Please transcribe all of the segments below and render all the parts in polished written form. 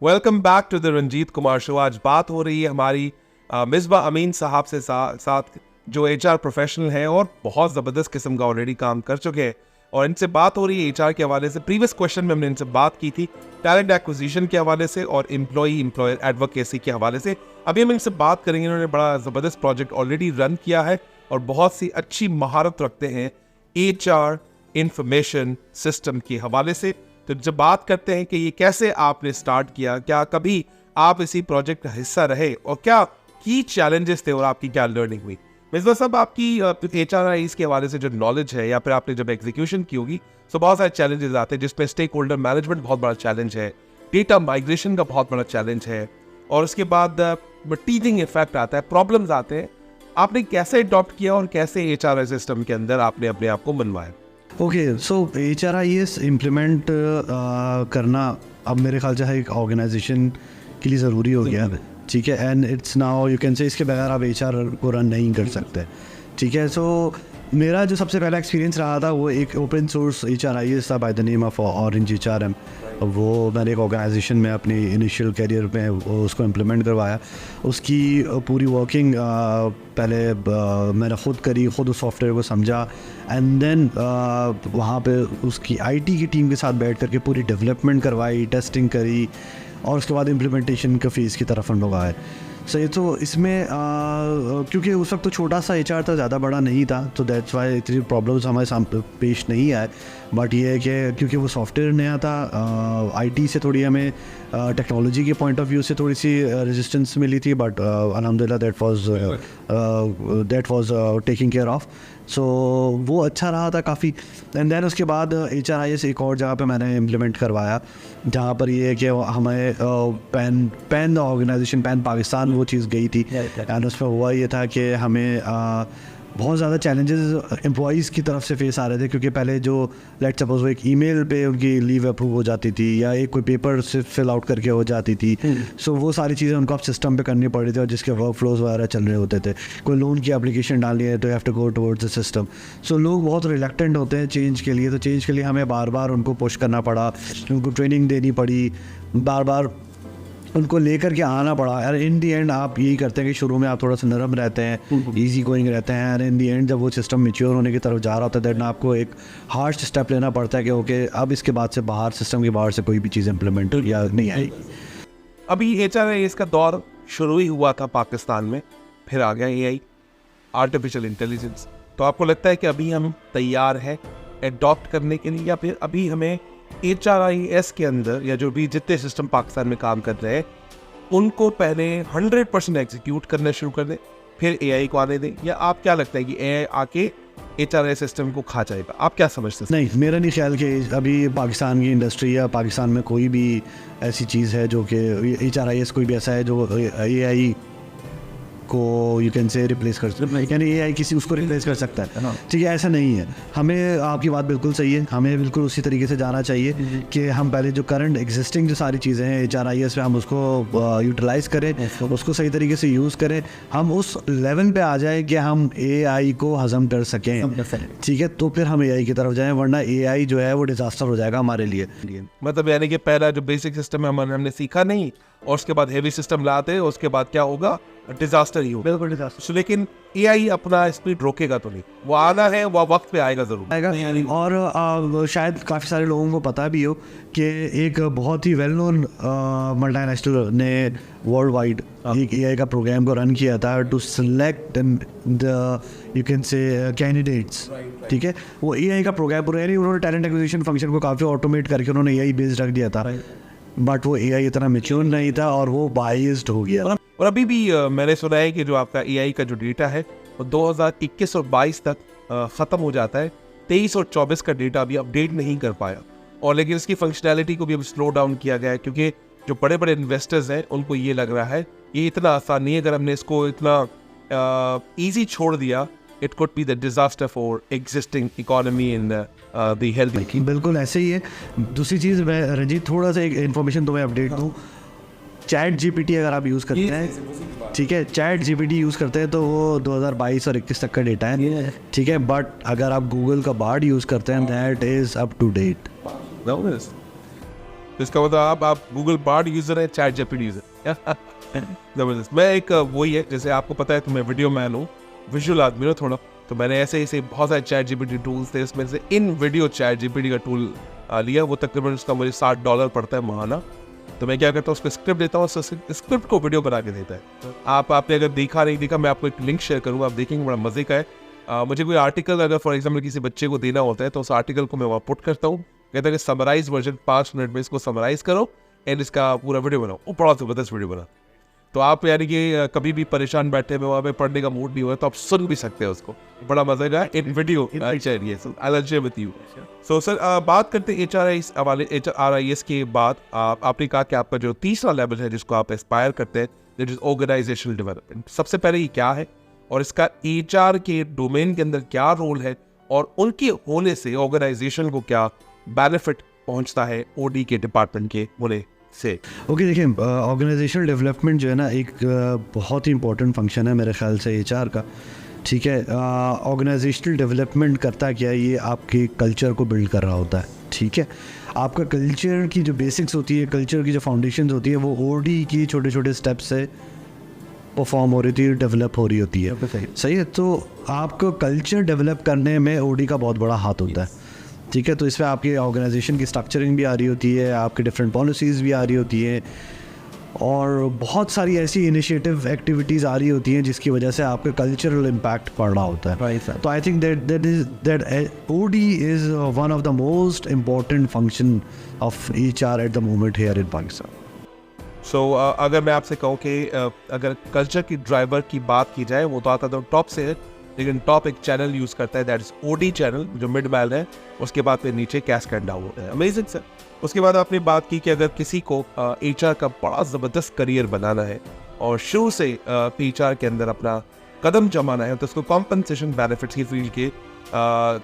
Welcome back to the Ranjit Kumar show. आज बात हो रही है हमारी मिसबा अमीन साहब से साथ जो एचआर प्रोफेशनल हैं और बहुत ज़बरदस्त किस्म का ऑलरेडी काम कर चुके हैं, और इनसे बात हो रही है एचआर के हवाले से। प्रीवियस क्वेश्चन में हमने इनसे बात की थी टैलेंट एक्विजिशन के हवाले से और एम्प्लॉयर एडवोकेसी के हवाले से। अभी हम इनसे बात करेंगे। इन्होंने बड़ा ज़बरदस्त प्रोजेक्ट ऑलरेडी रन किया है और बहुत सी अच्छी महारत रखते हैं एचआर इंफॉर्मेशन सिस्टम के हवाले से। तो जब बात करते हैं कि ये कैसे आपने स्टार्ट किया, क्या कभी आप इसी प्रोजेक्ट का हिस्सा रहे और क्या की चैलेंजेस थे और आपकी क्या लर्निंग हुई। मिसबा साहब, आपकी एचआरआईज के हवाले से जो नॉलेज है या फिर आपने जब एग्जीक्यूशन की होगी तो बहुत सारे चैलेंजेस आते हैं, जिसमें स्टेक होल्डर मैनेजमेंट बहुत बड़ा चैलेंज है, डेटा माइग्रेशन का बहुत बड़ा चैलेंज है, और उसके बाद टीचिंग इफेक्ट आता है, प्रॉब्लम्स आते हैं। आपने कैसे अडॉप्ट किया और कैसे एचआरआई सिस्टम के अंदर आपने अपने आप को बनवाया? ओके, सो HRIS इम्प्लीमेंट करना अब मेरे ख्याल से एक ऑर्गेनाइजेशन के लिए ज़रूरी हो गया है, ठीक है। And it's now you can से इसके बगैर आप HR को रन नहीं कर सकते, ठीक है। सो मेरा जो सबसे पहला एक्सपीरियंस रहा था वो एक ओपन सोर्स HRIS था by the name of orange HRM। वो मैंने एक ऑर्गेनाइजेशन में अपनी इनिशियल करियर में उसको इम्प्लीमेंट करवाया। उसकी पूरी वर्किंग पहले मैंने ख़ुद करी, ख़ुद उस सॉफ्टवेयर को समझा, एंड देन वहाँ पे उसकी IT की टीम के साथ बैठ करके पूरी डेवलपमेंट करवाई, टेस्टिंग करी, और उसके बाद इम्प्लीमेंटेशन का फेज़ की तरफ हम लोग आए। सही, तो इसमें क्योंकि उस वक्त तो छोटा सा HR था, ज़्यादा बड़ा नहीं था, तो दैट्स वाई इतनी प्रॉब्लम्स हमारे सामने पेश नहीं आए। बट ये है कि क्योंकि वो सॉफ्टवेयर नया था, IT से थोड़ी हमें टेक्नोलॉजी के पॉइंट ऑफ व्यू से थोड़ी सी रेजिस्टेंस मिली थी, बट अल्हम्दुलिल्लाह that was taking care of. So वो अच्छा रहा था काफ़ी। एंड देन उसके बाद HRIS एक और जगह पे मैंने इम्प्लीमेंट करवाया, जहाँ पर ये है कि हमें पैन ऑर्गेनाइजेशन पैन पाकिस्तान वो चीज़ गई थी। एंड उसमें हुआ ये था कि हमें बहुत ज़्यादा चैलेंजेस एम्प्लॉइज़ की तरफ से फेस आ रहे थे, क्योंकि पहले जो लेट्स सपोज वो एक ईमेल पे उनकी लीव अप्रूव हो जाती थी या एक कोई पेपर से फिल आउट करके हो जाती थी। सो वो सारी चीज़ें उनको अब सिस्टम पे करनी पड़ी थी, और जिसके वर्क फ्लोज वगैरह चल रहे होते थे। कोई लोन की एप्लीकेशन डालनी है तो you have to go towards the system. So लोग बहुत रिलेक्टेंट होते हैं चेंज के लिए, तो चेंज के लिए हमें बार बार उनको पुश करना पड़ा, उनको ट्रेनिंग देनी पड़ी, बार बार उनको लेकर के आना पड़ा। यार इन दी एंड आप यही करते हैं कि शुरू में आप थोड़ा सा नरम रहते हैं, इजी गोइंग रहते हैं, और इन दी एंड जब वो सिस्टम मैच्योर होने की तरफ जा रहा होता है, दैट आपको एक हार्श स्टेप लेना पड़ता है कि ओके अब इसके बाद से बाहर सिस्टम के बाहर से कोई भी चीज़ इम्प्लीमेंट या नहीं आएगी। अभी HRIS का दौर शुरू ही हुआ था पाकिस्तान में, फिर आ गया AI आर्टिफिशियल इंटेलिजेंस। तो आपको लगता है कि अभी हम तैयार हैं एडॉप्ट करने के लिए, या फिर अभी हमें HRIS के अंदर या जो भी जितने सिस्टम पाकिस्तान में काम कर रहे हैं उनको पहले 100% एग्जीक्यूट करना शुरू कर दें, फिर AI को आने दें? या आप क्या लगता है कि AI आके HRIS सिस्टम को खा जाएगा? आप क्या समझते हैं? नहीं, मेरा नहीं ख्याल कि अभी पाकिस्तान की इंडस्ट्री या पाकिस्तान में कोई भी ऐसी चीज़ है जो कि HRIS कोई भी ऐसा है जो AI को यू कैन से रिप्लेस कर सकता है, यानी AI किसी उसको रिप्लेस कर सकता है, ठीक है। ऐसा नहीं है। हमें आपकी बात बिल्कुल सही है, हमें बिल्कुल उसी तरीके से जाना चाहिए कि हम पहले जो करंट एग्जिस्टिंग जो सारी चीज़ें हैं HRIS में हम उसको यूटिलाइज़ करें, उसको सही तरीके से यूज़ करें, हम उस लेवल पे आ जाए कि हम AI को हज़म कर सकें, ठीक है। तो फिर हम AI की तरफ जाएं, वरना AI जो है वो डिज़ास्टर हो जाएगा हमारे लिए। मतलब यानी कि पहला जो बेसिक सिस्टम है हमने सीखा नहीं, और उसके बाद हेवी सिस्टम लाते हैं, उसके बाद क्या होगा? डिजास्टर ही होगा। बिल्कुल डिजास्टर। लेकिन AI अपना स्पीड रोकेगा तो नहीं, वो आना है, वो वक्त पे आएगा जरूर आएगा। और शायद काफ़ी सारे लोगों को पता भी हो कि एक बहुत ही वेल नोन मल्टीनेशनल ने वर्ल्ड वाइड एक AI का प्रोग्राम को रन किया था to select the you can से कैंडिडेट्स, ठीक है। वो AI का प्रोग्राम पूरा, यानी उन्होंने टैलेंट एक्विजिशन फंक्शन को काफ़ी ऑटोमेट करके उन्होंने AI बेस्ड रख दिया था, बट वो AI इतना मैच्योर नहीं था और वो बाइस्ड हो गया। और अभी भी मैंने सुना है कि जो आपका AI का जो डेटा है वो 2021 और 22 तक ख़त्म हो जाता है। 23 और 24 का डेटा अभी अपडेट नहीं कर पाया, और लेकिन इसकी फंक्शनैलिटी को भी अब स्लो डाउन किया गया है, क्योंकि जो बड़े बड़े इन्वेस्टर्स हैं उनको ये लग रहा है ये इतना आसान नहीं है। अगर हमने इसको इतना ईजी छोड़ दिया, it could be the disaster for existing economy in the health. बिल्कुल ऐसे ही है। दूसरी चीज़ मैं रंजीत थोड़ा सा एक इन्फॉर्मेशन तुम्हें अपडेट दूँ। ChatGPT अगर आप यूज़ करते हैं, ठीक है, ChatGPT यूज़ करते हैं तो वो 2022 और 21 तक का डेटा है, ठीक है। बट अगर आप गूगल का बार्ड यूज़ करते हैं that is up to date. तो इसका मतलब आप गूगल बार्ड यूजर है, चैट जीपीटी यूजर। जबरदस्त। मैं एक वही है, जैसे आपको पता है तो मैं वीडियो मैन हूँ, विजुअल आदमी हूँ थोड़ा, तो मैंने ऐसे बहुत सारे चैट जीपीटी टूल्स थे, उसमें से इन वीडियो चैट जीपीटी का टूल लिया। वो तकरीबन उसका मुझे $60 पड़ता है महाना। तो मैं क्या करता हूँ, उसको स्क्रिप्ट देता हूँ, स्क्रिप्ट को वीडियो बना के देता है। आपने अगर देखा नहीं देखा, मैं आपको एक लिंक शेयर करूँगा, आप देखेंगे, बड़ा मजे का है। मुझे कोई आर्टिकल अगर फॉर एग्जाम्पल किसी बच्चे को देना होता है तो उस आर्टिकल को मैं वहाँ पुट करता हूँ, कहता है कि समराइज वर्जन 5 मिनट में इसको समराइज करो एंड इसका पूरा वीडियो बनाओ। वो बड़ा ज़बरदस्त वीडियो बना। तो आप यानी कि कभी भी परेशान बैठे हुए वहाँ पे पढ़ने का मूड नहीं हुआ तो आप सुन भी सकते हैं उसको, बड़ा मजा का इन video. With you. So sir बात करते हैं HRIS के बाद आपने कहा कि आपका जो तीसरा लेवल है जिसको आप एस्पायर करते हैं, दैट इज ऑर्गेनाइजेशनल डेवलपमेंट। सबसे पहले ये क्या है और इसका HR के डोमेन के अंदर क्या रोल है और उनके होने से ऑर्गेनाइजेशन को क्या बेनिफिट पहुंचता है OD के डिपार्टमेंट के होने से? ओके, देखिए, ऑर्गेनाइजेशनल डेवलपमेंट जो है ना एक बहुत ही इंपॉर्टेंट फंक्शन है मेरे ख्याल से HR का। ठीक है, ऑर्गेनाइजेशनल डेवलपमेंट करता क्या है, ये आपके कल्चर को बिल्ड कर रहा होता है। ठीक है, आपका कल्चर की जो बेसिक्स होती है, कल्चर की जो फाउंडेशन होती है, वो OD की छोटे छोटे स्टेप्स से परफॉर्म हो रही थी, डेवलप हो रही होती है। सही है, तो आपको कल्चर डेवलप करने में OD का बहुत बड़ा हाथ होता है। ठीक है, तो इसमें आपकी ऑर्गेनाइजेशन की स्ट्रक्चरिंग भी आ रही होती है, आपकी डिफरेंट पॉलिसीज़ भी आ रही होती है और बहुत सारी ऐसी इनिशिएटिव एक्टिविटीज़ आ रही होती हैं जिसकी वजह से आपके कल्चरल इम्पैक्ट पड़ रहा होता है। तो I think that OD is one of the most important function of HR at the moment here in Pakistan. So अगर मैं आपसे कहूँ कि अगर कल्चर की ड्राइवर की बात की जाए, वो तो आता तो टॉप से है, लेकिन टॉप एक चैनल यूज़ करता है, दैट इज OD चैनल, जो मिड मैल है, उसके बाद फिर नीचे कैस्केड डाउन होता है। Amazing sir. उसके बाद आपने बात की कि अगर किसी को HR का बड़ा ज़बरदस्त करियर बनाना है और शुरू से HR के अंदर अपना कदम जमाना है, तो उसको कॉम्पनसेशन बेनिफिट्स की फील्ड के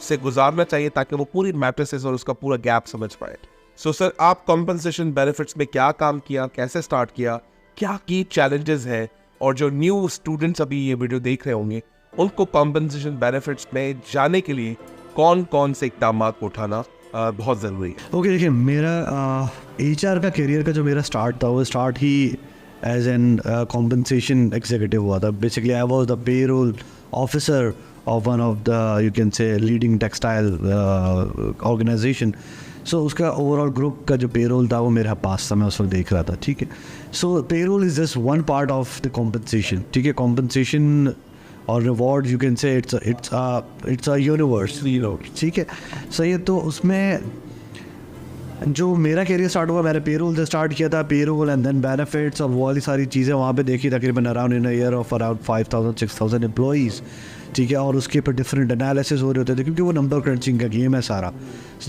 से गुजारना चाहिए ताकि वो पूरी मैट्रिसेस और उसका पूरा गैप समझ पाए। सो सर, आप कॉम्पनसेशन बेनिफिट्स में क्या काम किया, कैसे स्टार्ट किया, क्या की चैलेंजेस हैं, और जो न्यू स्टूडेंट्स अभी ये वीडियो देख रहे होंगे उनको कॉम्पनसेशन बेनिफिट्स में जाने के लिए कौन कौन से इक़दाम को उठाना बहुत ज़रूरी है? ओके, देखिए, मेरा HR का करियर का जो मेरा स्टार्ट था, वो स्टार्ट ही एज एन कॉम्पनसेशन एग्जीक्यूटिव हुआ था। Basically I was the payroll officer of one of the, you can say, leading textile organization. So उसका ओवरऑल ग्रुप का जो पेरोल था वो मेरे पास था, मैं उस वक्त देख रहा था। ठीक है, so payroll is just one part of the compensation. ठीक है, कॉम्पनसेशन और reward, you can say, it's a universe, ठीक है, सही है। तो उसमें जो मेरा करियर स्टार्ट हुआ, मैंने पेरोल से स्टार्ट किया था, पेरोल एंड देन बेनिफिट्स और वो वाली सारी चीज़ें वहाँ पे देखी, तकरीबन around in a year of around 5,000-6,000 employees. ठीक है, और उसके ऊपर डिफरेंट एनालिसिस हो रहे होते थे क्योंकि वो नंबर क्रंचिंग का गेम है सारा।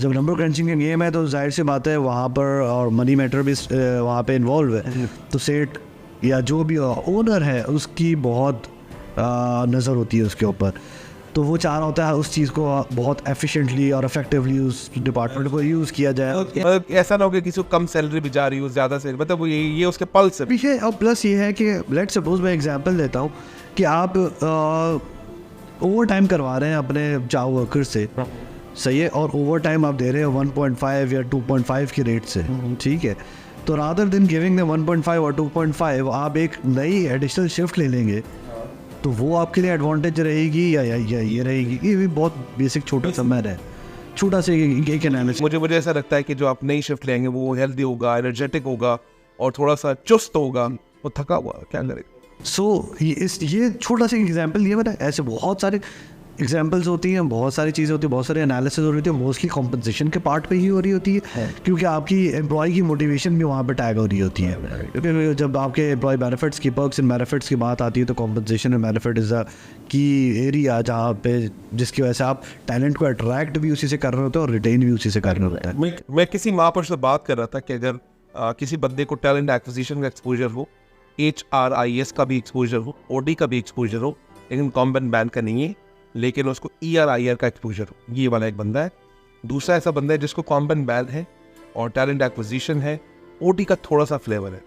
जब नंबर क्रंचिंग का गेम है तो जाहिर सी बात है वहाँ पर, और मनी मैटर भी वहाँ पे इन्वॉल्व है, तो सेट या जो भी ओनर है उसकी बहुत नज़र होती है उसके ऊपर। तो वो चाह रहा होता है उस चीज़ को बहुत एफिशिएंटली और इफेक्टिवली उस डिपार्टमेंट को यूज़ किया जाए। ऐसा ना हो कि किसी को कम सैलरी भी जा रही हो, ज़्यादा से, मतलब वो ये उसके पल्स है पीछे। और प्लस ये है कि लेट्स सपोज, मैं एग्जांपल देता हूँ कि आप ओवर टाइम करवा रहे हैं अपने चाव वर्कर से, सही है, और ओवर टाइम आप दे रहे हैं 1.5 या 2.5 के रेट से। ठीक है, तो रादर देन गिविंग द 1.5 और 2.5 आप एक नई एडिशनल शिफ्ट ले लेंगे, तो वो आपके लिए एडवांटेज रहेगी या ये रहेगी। ये भी बहुत बेसिक छोटा सा मैटर है, छोटा सा एक एनालिसिस। मुझे ऐसा लगता है कि जो आप नई शिफ्ट लेंगे वो हेल्दी होगा, एनर्जेटिक होगा और थोड़ा सा चुस्त होगा, वो थका हुआ क्या करेगा। ये छोटा सा एग्जाम्पल दिया मैंने, ऐसे बहुत सारे एग्जाम्पल्स होती हैं, बहुत सारी चीज़ें होती हैं, बहुत सारे एनालिसिस हो रही होती है, मोस्टली कॉम्पनसेशन के पार्ट पे ही हो रही होती है क्योंकि आपकी एम्प्लॉय की मोटिवेशन भी वहाँ पे टैग हो रही होती है। क्योंकि जब आपके एम्प्लॉय बेनिफिट्स की, पर्क्स एंड बेनिफिट्स की बात आती है तो compensation and benefit is a की एरिया जहाँ पे, जिसकी वजह से आप टैलेंट को अट्रैक्ट भी उसी से कर रहे होते हैं और रिटेन भी उसी से कर रहे होते हैं। मैं किसी महापुरुष से बात कर रहा था कि अगर किसी बंदे को टैलेंट एक्विजिशन का एक्सपोजर हो, HRIS का भी एक्सपोजर हो, OD का भी एक्सपोजर हो, लेकिन कॉम्बन बैन का नहीं है, लेकिन उसको ERIR का एक्सपोजर हो, ये वाला एक बंदा है। दूसरा ऐसा बंदा है जिसको कॉम्बन बैन है और टैलेंट एक्विजिशन है, OD का थोड़ा सा फ्लेवर है।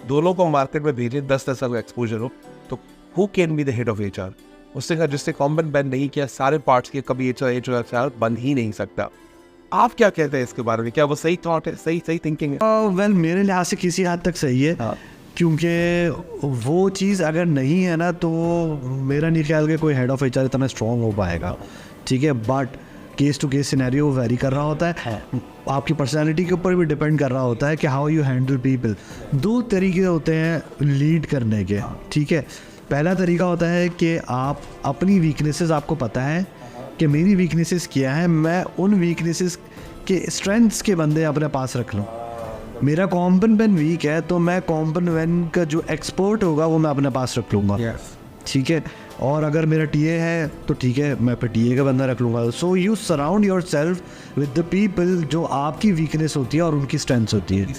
दोनों को मार्केट में भेजें, 10-10 साल का एक्सपोजर हो, तो who can be the head of HR? उससे कहा जिससे कॉम्बन बैन नहीं किया, सारे पार्ट्स के, कभी HR बन ही नहीं सकता। आप क्या कहते हैं इसके बारे में? क्या वो सही थॉट है, सही थिंकिंग है? वेल मेरे लिहाज से किसी हद तक सही है, क्योंकि वो चीज़ अगर नहीं है ना तो मेरा नहीं ख्याल कि कोई हेड ऑफ एचआर इतना स्ट्रॉन्ग हो पाएगा, ठीक है। But case to case scenario vary कर रहा होता है, आपकी पर्सनालिटी के ऊपर भी डिपेंड कर रहा होता है कि हाउ यू हैंडल पीपल। दो तरीके होते हैं लीड करने के, ठीक है। पहला तरीका होता है कि आप अपनी वीकनेसेस, आपको पता है कि मेरी वीकनेसेस क्या है, मैं उन वीकनेसेस के स्ट्रेंथ्स के बंदे अपने पास रख लूँ। मेरा कॉम्पन पेन वीक है तो मैं कॉम्पन पेन का जो एक्सपर्ट होगा वो मैं अपने पास रख लूँगा, ठीक है। और अगर मेरा टीए है तो ठीक है, मैं फिर टीए का बंदा रख लूँगा। So you surround your self with the people जो आपकी वीकनेस होती है और उनकी स्ट्रेंथ्स होती है,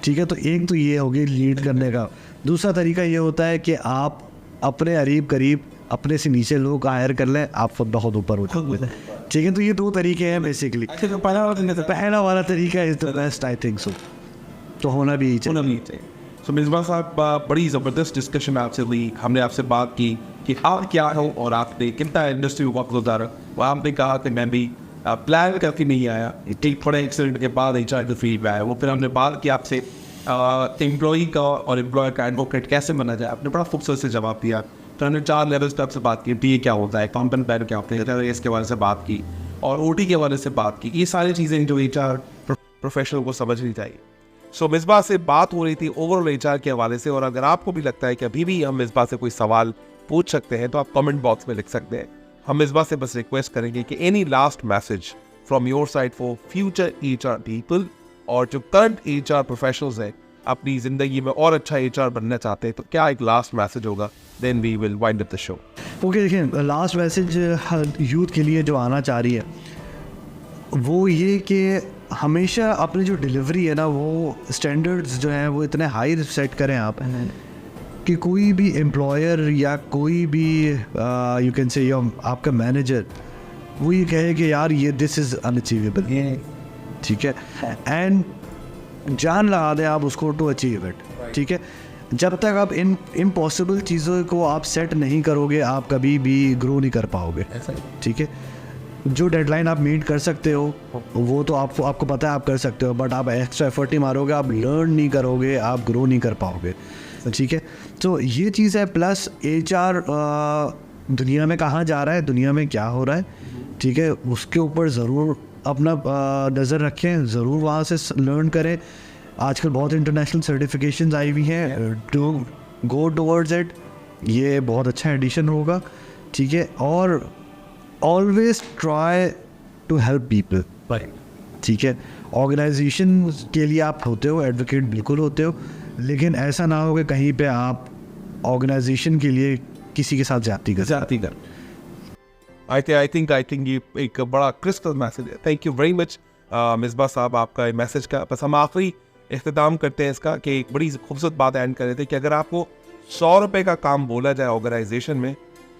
ठीक है। तो एक तो ये होगी लीड करने का। दूसरा तरीका ये होता है कि आप अपने करीब करीब अपने से नीचे लोग हायर कर लें, आप बहुत ऊपर हो जाओगे, ठीक है। तो ये दो तरीके हैं बेसिकली। पहला वाला तरीका is the best, I think so. तो होना भी ही चाहिए। तो मिसबा साहब, बड़ी ज़बरदस्त डिस्कशन आपसे हुई, हमने आपसे बात की कि आप क्या हो और आपने कितना इंडस्ट्री वक्त गुजारा। वहाँ आपने कहा कि मैं भी प्लान करके नहीं आया, ठीक थोड़े एक्सीडेंट के बाद एचआर के फील्ड में आया। वो फिर हमने बात की आपसे एम्प्लॉई का और एम्प्लॉयर का एडवोकेट कैसे बना जाए, आपने बड़ा खूबसूरत से जवाब दिया। तो हमने 4 लेवल्स पर आपसे बात की, टीए क्या होता है, कॉम्पन प्लान क्या होता है, इसके बारे से बात की और ओटी के बारे से बात की। ये सारी चीज़ें जो एचआर प्रोफेशनल को समझनी चाहिए। सो मिसबा से बात हो रही थी ओवरऑल एचआर के हवाले से, और अगर आपको भी लगता है कि अभी भी हम मिसबा से कोई सवाल पूछ सकते हैं तो आप कमेंट बॉक्स में लिख सकते हैं। हम मिसबा से बस रिक्वेस्ट करेंगे कि any last message from your side for future HR people, और जो करंट एचआर प्रोफेशनल्स हैं अपनी ज़िंदगी में और अच्छा एचआर बनना चाहते हैं, तो क्या एक लास्ट मैसेज होगा? Then we will wind up the show. Okay, देखिए लास्ट मैसेज यूथ के लिए जो आना चाह रही है वो ये कि हमेशा अपनी जो डिलीवरी है ना, वो स्टैंडर्ड्स जो हैं वो इतने हाई सेट करें आप कि कोई भी एम्प्लॉयर या कोई भी यू कैन से आपका मैनेजर वो ये कहे कि यार ये दिस इज़ अनअचीवेबल, ठीक है, एंड जान लगा दें आप उसको टू अचीव इट, ठीक है। जब तक आप इन इम्पॉसिबल चीज़ों को आप सेट नहीं करोगे, आप कभी भी ग्रो नहीं कर पाओगे, ठीक है। जो डेडलाइन आप मीट कर सकते हो वो तो आपको पता है आप कर सकते हो, बट आप एक्स्ट्रा एफर्ट नहीं मारोगे, आप लर्न नहीं करोगे, आप ग्रो नहीं कर पाओगे, ठीक है। तो ये चीज़ है। प्लस एचआर दुनिया में कहाँ जा रहा है, दुनिया में क्या हो रहा है, ठीक है, उसके ऊपर ज़रूर अपना नज़र रखें, ज़रूर वहाँ से लर्न करें। आजकल बहुत इंटरनेशनल सर्टिफिकेशंस आई हुई हैं, टू गो टुवर्ड्स इट, ये बहुत अच्छा एडिशन होगा, ठीक है। और always try to help people, ठीक है। ऑर्गेनाइजेशन के लिए आप होते हो, एडवोकेट बिल्कुल होते हो, लेकिन ऐसा ना हो कि कहीं पे आप ऑर्गेनाइजेशन के लिए किसी के साथ जाती कर। आई थिंक ये एक बड़ा क्रिस्टल मैसेज है। Thank you very much Misbah साहब, आपका मैसेज का। बस हम आखिरी इख्तिताम करते हैं इसका कि एक बड़ी खूबसूरत बात ऐड कर रहे थे कि अगर आपको 100 रुपये का काम बोला जाए ऑर्गेनाइजेशन में,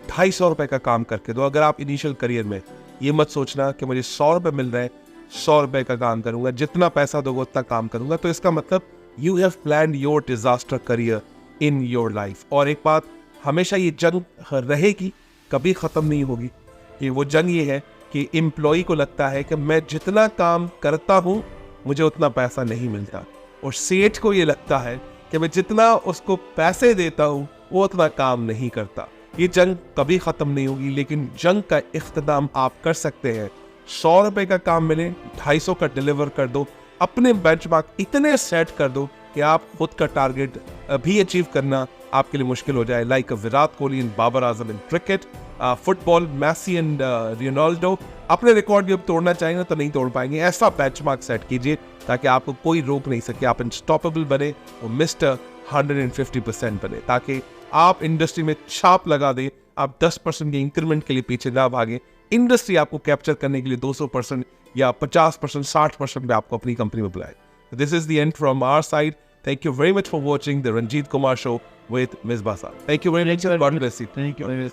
250 रुपये का काम करके दो। अगर आप इनिशियल करियर में ये मत सोचना कि मुझे 100 रुपये मिल रहे हैं, 100 रुपये का काम करूंगा, जितना पैसा दोगे उतना काम करूंगा, तो इसका मतलब you have planned your disaster career in your life. और एक बात हमेशा ये जंग रहेगी, कभी ख़त्म नहीं होगी। ये वो जंग ये है कि एम्प्लॉई को लगता है कि मैं जितना काम करता हूँ मुझे उतना पैसा नहीं मिलता, और सेठ को ये लगता है कि मैं जितना उसको पैसे देता हूँ वो उतना काम नहीं करता। ये जंग कभी ख़त्म नहीं होगी, लेकिन जंग का इख्तिताम आप कर सकते हैं। 100 रुपये का काम मिले, 250 का डिलीवर कर दो। अपने बेंचमार्क इतने सेट कर दो कि आप खुद का टारगेट भी अचीव करना आपके लिए मुश्किल हो जाए। Like Virat Kohli and Babar Azam in cricket, football Messi and Ronaldo. अपने रिकॉर्ड भी अब तोड़ना चाहेंगे तो नहीं तोड़ पाएंगे। ऐसा बेंचमार्क सेट कीजिए ताकि आपको कोई रोक नहीं सके, आप अनस्टॉपेबल बने और मिस्टर 150% बने, ताकि आप इंडस्ट्री में छाप लगा दें। आप 10% के इंक्रीमेंट के लिए पीछे ना भागें। इंडस्ट्री आपको कैप्चर करने के लिए 200% या 50%, 60% पे आपको अपनी कंपनी में बुलाए। This is the end from our side. Thank you very much for watching the Ranjit Kumar Show with Misbah Saab. Thank you very much. God bless you. Thank you.